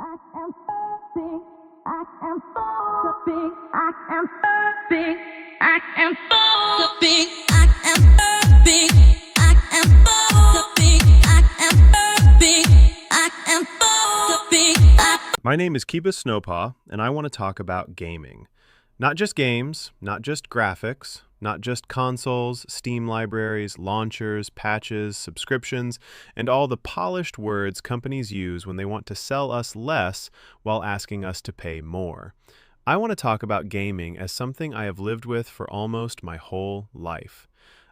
I am big. I am so big. I am big. I am so big. I am big. I am so big. I am big. I am so big. My name is Kiba Snowpaw, and I want to talk about gaming. Not just games, not just graphics, not just consoles, Steam libraries, launchers, patches, subscriptions, and all the polished words companies use when they want to sell us less while asking us to pay more. I want to talk about gaming as something I have lived with for almost my whole life.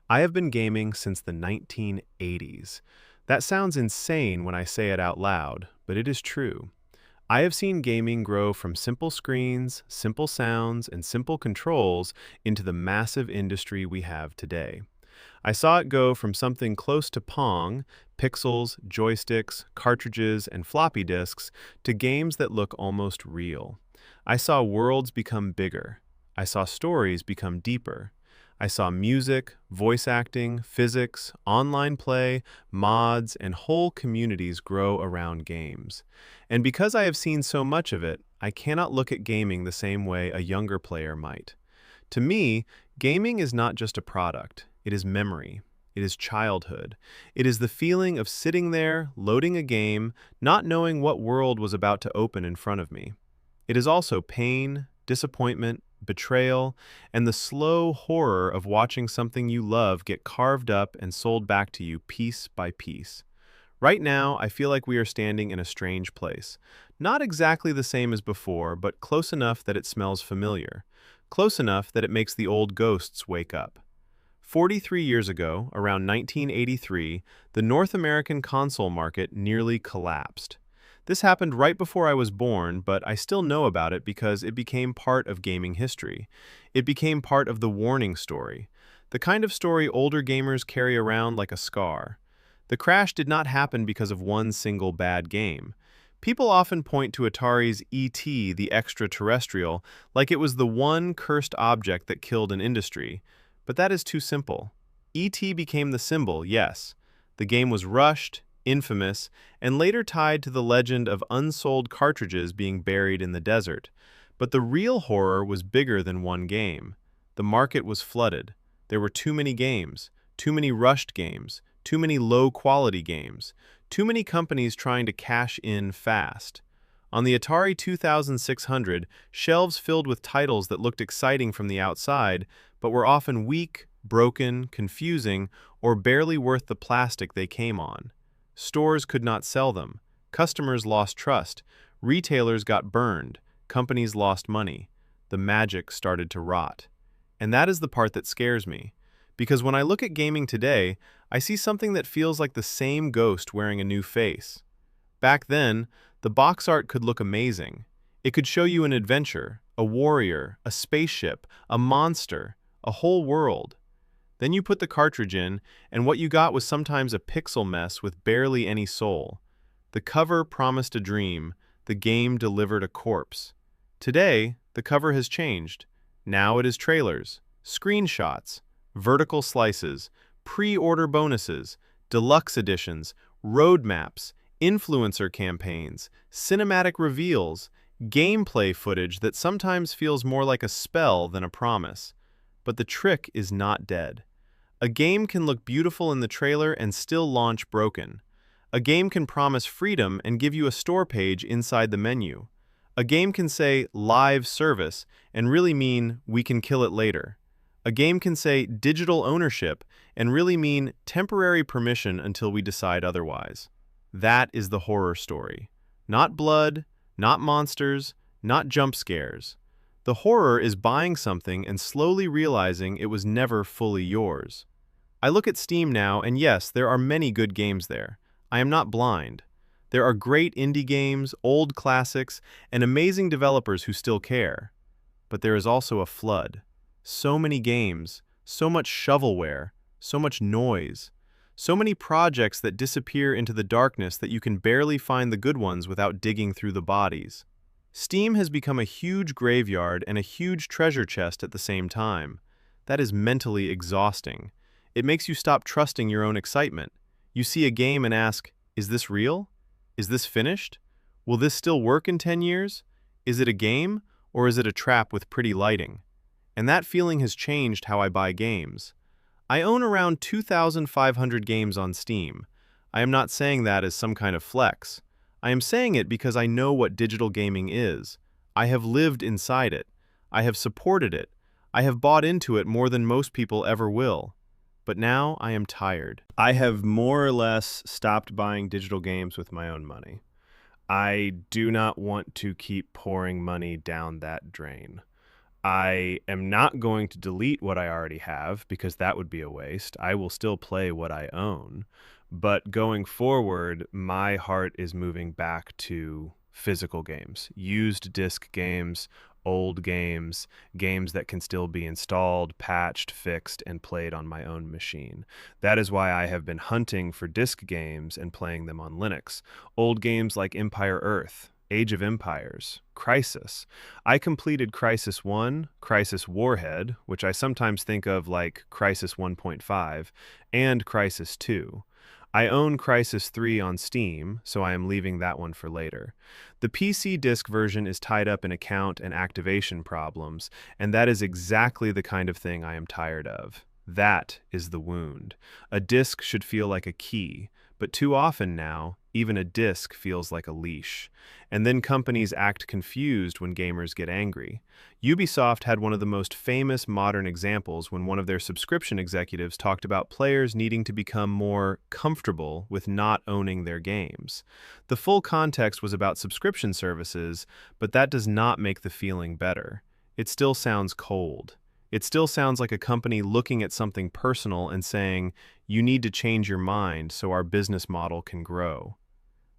I have been gaming since the 1980s. That sounds insane when I say it out loud, but it is true. I have seen gaming grow from simple screens, simple sounds, and simple controls into the massive industry we have today. I saw it go from something close to Pong, pixels, joysticks, cartridges, and floppy disks, to games that look almost real. I saw worlds become bigger. I saw stories become deeper. I saw music, voice acting, physics, online play, mods, and whole communities grow around games. And because I have seen so much of it, I cannot look at gaming the same way a younger player might. To me, gaming is not just a product. It is memory. It is childhood. It is the feeling of sitting there, loading a game, not knowing what world was about to open in front of me. It is also pain, disappointment, betrayal, and the slow horror of watching something you love get carved up and sold back to you piece by piece. Right now, I feel like we are standing in a strange place. Not exactly the same as before, but close enough that it smells familiar. Close enough that it makes the old ghosts wake up. 43 years ago, around 1983, the North American console market nearly collapsed. This happened right before I was born, but I still know about it because it became part of gaming history. It became part of the warning story, the kind of story older gamers carry around like a scar. The crash did not happen because of one single bad game. People often point to Atari's E.T. the Extraterrestrial like it was the one cursed object that killed an industry, but that is too simple. E.T. became the symbol, yes. The game was rushed, infamous, and later tied to the legend of unsold cartridges being buried in the desert. But the real horror was bigger than one game. The market was flooded. There were too many games, too many rushed games, too many low-quality games, too many companies trying to cash in fast. On the Atari 2600, shelves filled with titles that looked exciting from the outside, but were often weak, broken, confusing, or barely worth the plastic they came on. Stores could not sell them. Customers lost trust. Retailers got burned. Companies lost money. The magic started to rot. And that is the part that scares me. Because when I look at gaming today, I see something that feels like the same ghost wearing a new face. Back then, the box art could look amazing. It could show you an adventure, a warrior, a spaceship, a monster, a whole world. Then you put the cartridge in, and what you got was sometimes a pixel mess with barely any soul. The cover promised a dream, the game delivered a corpse. Today, the cover has changed. Now it is trailers, screenshots, vertical slices, pre-order bonuses, deluxe editions, roadmaps, influencer campaigns, cinematic reveals, gameplay footage that sometimes feels more like a spell than a promise. But the trick is not dead. A game can look beautiful in the trailer and still launch broken. A game can promise freedom and give you a store page inside the menu. A game can say live service and really mean we can kill it later. A game can say digital ownership and really mean temporary permission until we decide otherwise. That is the horror story. Not blood, not monsters, not jump scares. The horror is buying something and slowly realizing it was never fully yours. I look at Steam now, and yes, there are many good games there. I am not blind. There are great indie games, old classics, and amazing developers who still care. But there is also a flood. So many games, so much shovelware, so much noise, so many projects that disappear into the darkness that you can barely find the good ones without digging through the bodies. Steam has become a huge graveyard and a huge treasure chest at the same time. That is mentally exhausting. It makes you stop trusting your own excitement. You see a game and ask, is this real? Is this finished? Will this still work in 10 years? Is it a game, or is it a trap with pretty lighting? And that feeling has changed how I buy games. I own around 2,500 games on Steam. I am not saying that as some kind of flex. I am saying it because I know what digital gaming is. I have lived inside it. I have supported it. I have bought into it more than most people ever will. But now I am tired. I have more or less stopped buying digital games with my own money. I do not want to keep pouring money down that drain. I am not going to delete what I already have because that would be a waste. I will still play what I own. But going forward, my heart is moving back to physical games, used disc games, old games, games that can still be installed, patched, fixed, and played on my own machine. That is why I have been hunting for disc games and playing them on Linux. Old games like Empire Earth, Age of Empires, Crisis. I completed Crisis 1, Crisis Warhead, which I sometimes think of like Crisis 1.5, and Crisis 2. I own Crisis 3 on Steam, so I am leaving that one for later. The PC disc version is tied up in account and activation problems, and that is exactly the kind of thing I am tired of. That is the wound. A disc should feel like a key, but too often now, even a disc feels like a leash. And then companies act confused when gamers get angry. Ubisoft had one of the most famous modern examples when one of their subscription executives talked about players needing to become more comfortable with not owning their games. The full context was about subscription services, but that does not make the feeling better. It still sounds cold. It still sounds like a company looking at something personal and saying, you need to change your mind so our business model can grow.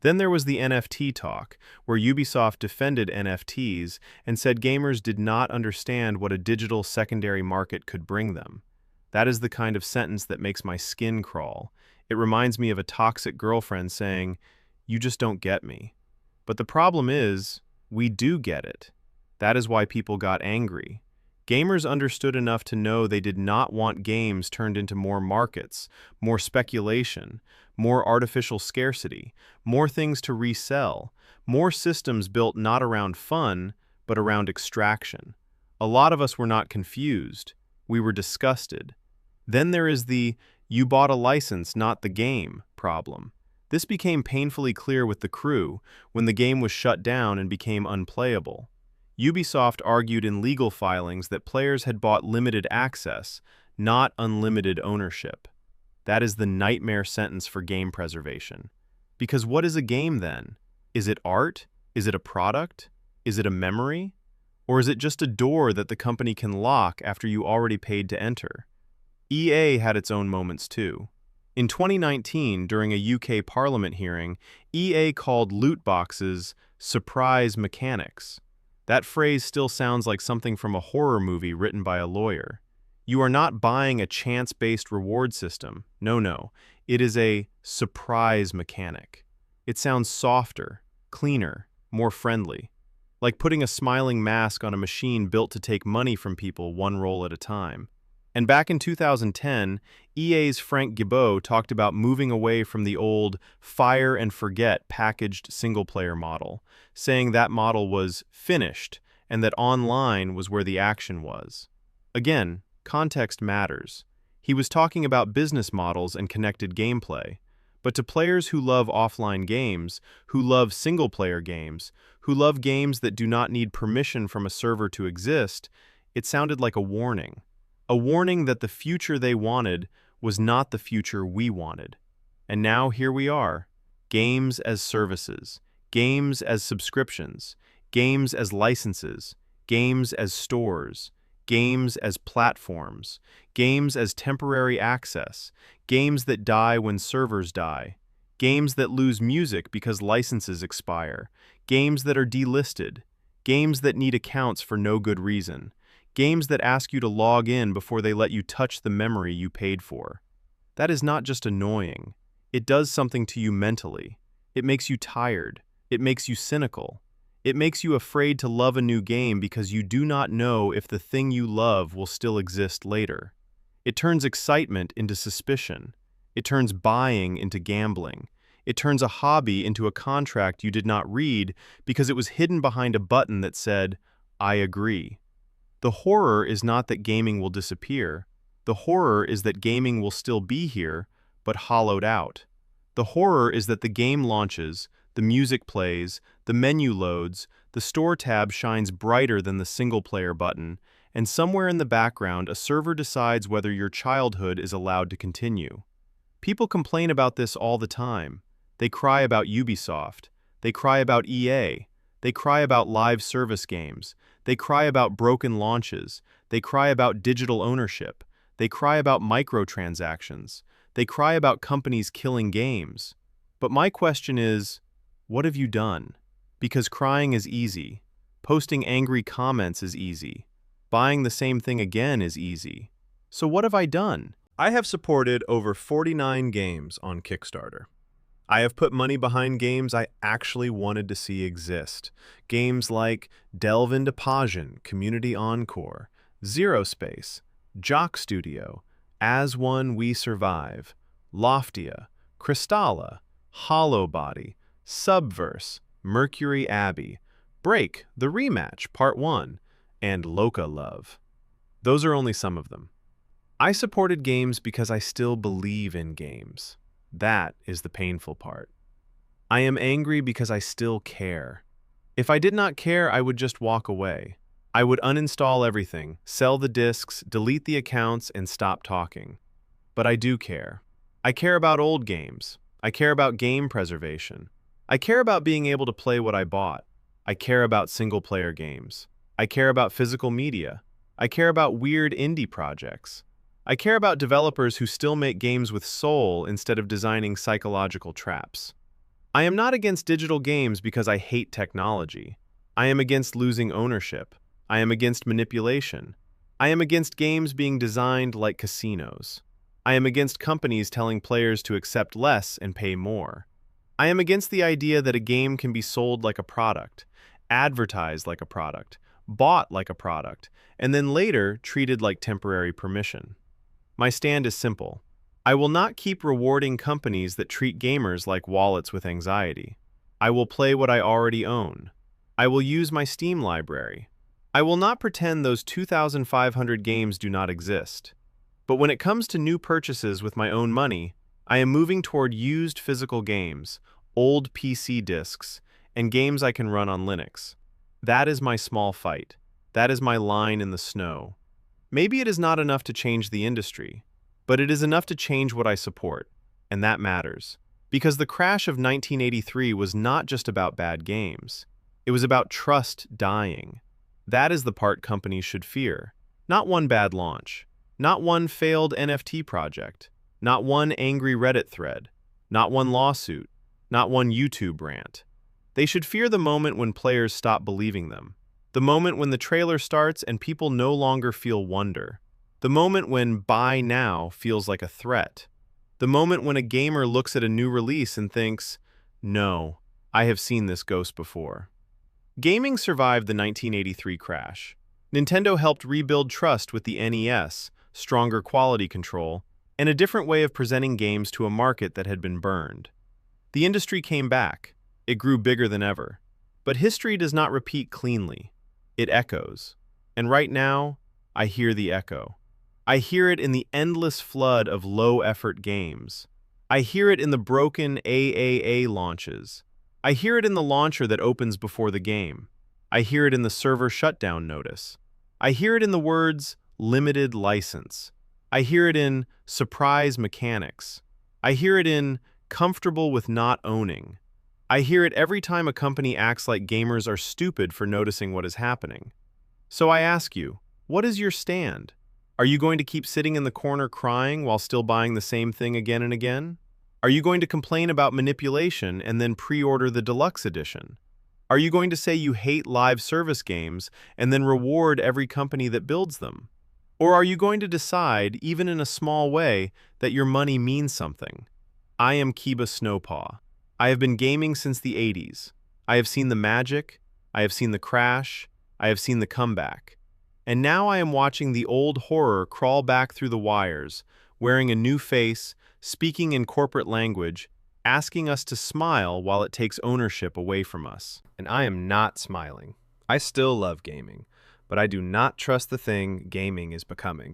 Then there was the NFT talk, where Ubisoft defended NFTs and said gamers did not understand what a digital secondary market could bring them. That is the kind of sentence that makes my skin crawl. It reminds me of a toxic girlfriend saying, you just don't get me. But the problem is, we do get it. That is why people got angry. Gamers understood enough to know they did not want games turned into more markets, more speculation, more artificial scarcity, more things to resell, more systems built not around fun, but around extraction. A lot of us were not confused. We were disgusted. Then there is the "you bought a license, not the game" problem. This became painfully clear with The Crew when the game was shut down and became unplayable. Ubisoft argued in legal filings that players had bought limited access, not unlimited ownership. That is the nightmare sentence for game preservation. Because what is a game then? Is it art? Is it a product? Is it a memory? Or is it just a door that the company can lock after you already paid to enter? EA had its own moments too. In 2019, during a UK Parliament hearing, EA called loot boxes surprise mechanics. That phrase still sounds like something from a horror movie written by a lawyer. You are not buying a chance-based reward system. No. It is a surprise mechanic. It sounds softer, cleaner, more friendly. Like putting a smiling mask on a machine built to take money from people one roll at a time. And back in 2010, EA's Frank Gibeau talked about moving away from the old fire and forget packaged single-player model, saying that model was finished and that online was where the action was. Again, context matters. He was talking about business models and connected gameplay. But to players who love offline games, who love single-player games, who love games that do not need permission from a server to exist, it sounded like a warning. A warning that the future they wanted was not the future we wanted. And now here we are. Games as services, games as subscriptions, games as licenses, games as stores, games as platforms, games as temporary access, games that die when servers die, games that lose music because licenses expire, games that are delisted, games that need accounts for no good reason, games that ask you to log in before they let you touch the memory you paid for. That is not just annoying. It does something to you mentally. It makes you tired. It makes you cynical. It makes you afraid to love a new game because you do not know if the thing you love will still exist later. It turns excitement into suspicion. It turns buying into gambling. It turns a hobby into a contract you did not read because it was hidden behind a button that said, "I agree." The horror is not that gaming will disappear. The horror is that gaming will still be here, but hollowed out. The horror is that the game launches, the music plays, the menu loads, the store tab shines brighter than the single-player button, and somewhere in the background a server decides whether your childhood is allowed to continue. People complain about this all the time. They cry about Ubisoft. They cry about EA. They cry about live service games. They cry about broken launches. They cry about digital ownership. They cry about microtransactions. They cry about companies killing games. But my question is, what have you done? Because crying is easy. Posting angry comments is easy. Buying the same thing again is easy. So what have I done? I have supported over 49 games on Kickstarter. I have put money behind games I actually wanted to see exist. Games like Delve into Pajin, Community Encore, Zero Space, Jock Studio, As One We Survive, Loftia, Crystalla, Hollow Body, Subverse, Mercury Abbey, Break, The Rematch, Part 1, and Loca Love. Those are only some of them. I supported games because I still believe in games. That is the painful part. I am angry because I still care. If I did not care, I would just walk away. I would uninstall everything, sell the discs, delete the accounts, and stop talking. But I do care. I care about old games. I care about game preservation. I care about being able to play what I bought. I care about single-player games. I care about physical media. I care about weird indie projects. I care about developers who still make games with soul instead of designing psychological traps. I am not against digital games because I hate technology. I am against losing ownership. I am against manipulation. I am against games being designed like casinos. I am against companies telling players to accept less and pay more. I am against the idea that a game can be sold like a product, advertised like a product, bought like a product, and then later treated like temporary permission. My stand is simple. I will not keep rewarding companies that treat gamers like wallets with anxiety. I will play what I already own. I will use my Steam library. I will not pretend those 2,500 games do not exist. But when it comes to new purchases with my own money, I am moving toward used physical games, old PC discs, and games I can run on Linux. That is my small fight. That is my line in the snow. Maybe it is not enough to change the industry, but it is enough to change what I support, and that matters. Because the crash of 1983 was not just about bad games. It was about trust dying. That is the part companies should fear. Not one bad launch. Not one failed NFT project. Not one angry Reddit thread. Not one lawsuit. Not one YouTube rant. They should fear the moment when players stop believing them. The moment when the trailer starts and people no longer feel wonder. The moment when buy now feels like a threat. The moment when a gamer looks at a new release and thinks, no, I have seen this ghost before. Gaming survived the 1983 crash. Nintendo helped rebuild trust with the NES, stronger quality control, and a different way of presenting games to a market that had been burned. The industry came back. It grew bigger than ever. But history does not repeat cleanly. It echoes. And right now, I hear the echo. I hear it in the endless flood of low-effort games. I hear it in the broken AAA launches. I hear it in the launcher that opens before the game. I hear it in the server shutdown notice. I hear it in the words, limited license. I hear it in surprise mechanics. I hear it in comfortable with not owning. I hear it every time a company acts like gamers are stupid for noticing what is happening. So I ask you, what is your stand? Are you going to keep sitting in the corner crying while still buying the same thing again and again? Are you going to complain about manipulation and then pre-order the deluxe edition? Are you going to say you hate live service games and then reward every company that builds them? Or are you going to decide, even in a small way, that your money means something? I am Kiba Snowpaw. I have been gaming since the 80s. I have seen the magic, I have seen the crash, I have seen the comeback. And now I am watching the old horror crawl back through the wires, wearing a new face, speaking in corporate language, asking us to smile while it takes ownership away from us. And I am not smiling. I still love gaming, but I do not trust the thing gaming is becoming.